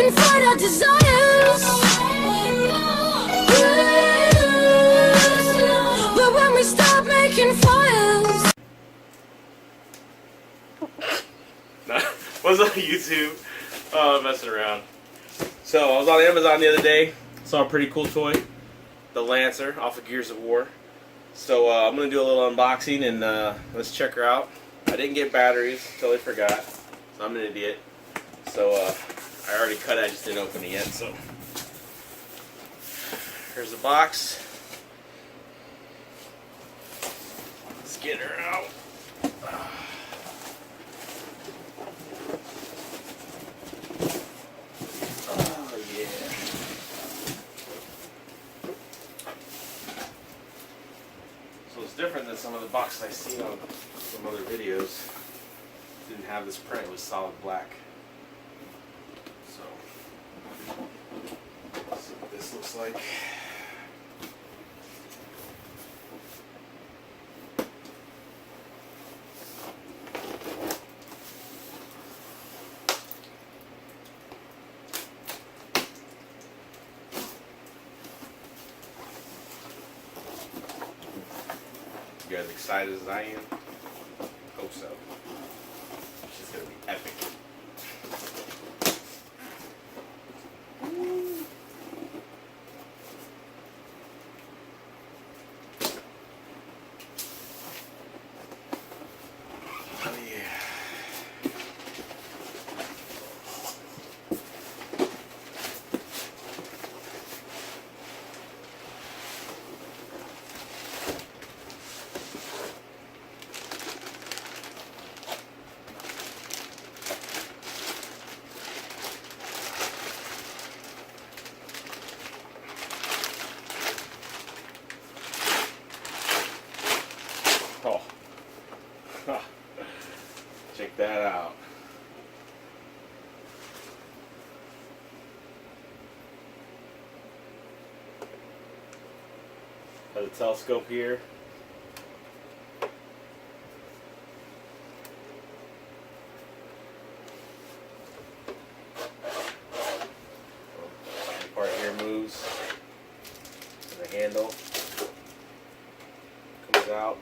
can fight our desires. But when we stop making fires. What's up, YouTube? Messing around. So I was on Amazon the other day, saw a pretty cool toy, the Lancer off of Gears of War. So I'm gonna do a little unboxing and let's check her out. I didn't get batteries, totally forgot. So I'm an idiot. So I already cut it, I just didn't open it yet. So here's the box. Let's get her out. So it's different than some of the boxes I've seen on some other videos. Didn't have this print, it was solid black. So, let's see what this looks like. You guys excited as I am? Hope so. It's gonna be epic. Oh yeah. Oh. Check that out. Has a telescope here. The part here moves. And the handle comes out.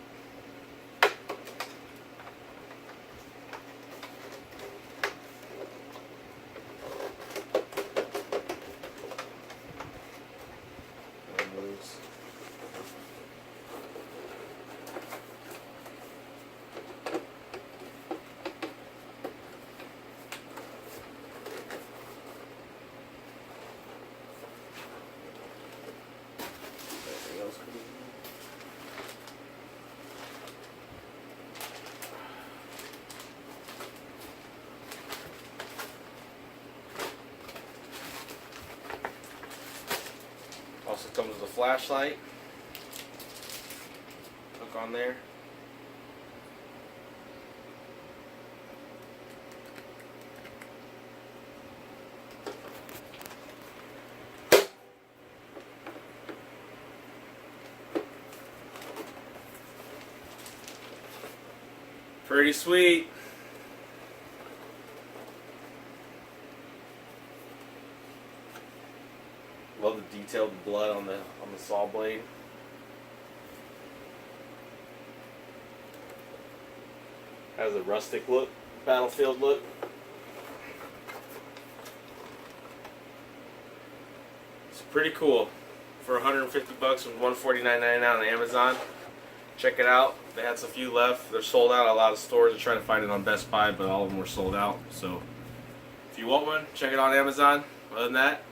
Also comes with a flashlight. Hook on there. Pretty sweet. Love the detailed blood on the saw blade. Has a rustic look, battlefield look. It's pretty cool. For 150 bucks and $149.99 on Amazon. Check it out. They had a few left. They're sold out at a lot of stores. I tried to find it on Best Buy, but all of them were sold out. So if you want one, check it out on Amazon. Other than that,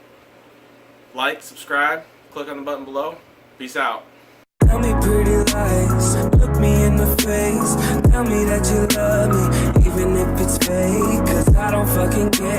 like, subscribe, click on the button below. Peace out. Tell me pretty lies, look me in the face. Tell me that you love me, even if it's fake, 'cause I don't fucking care.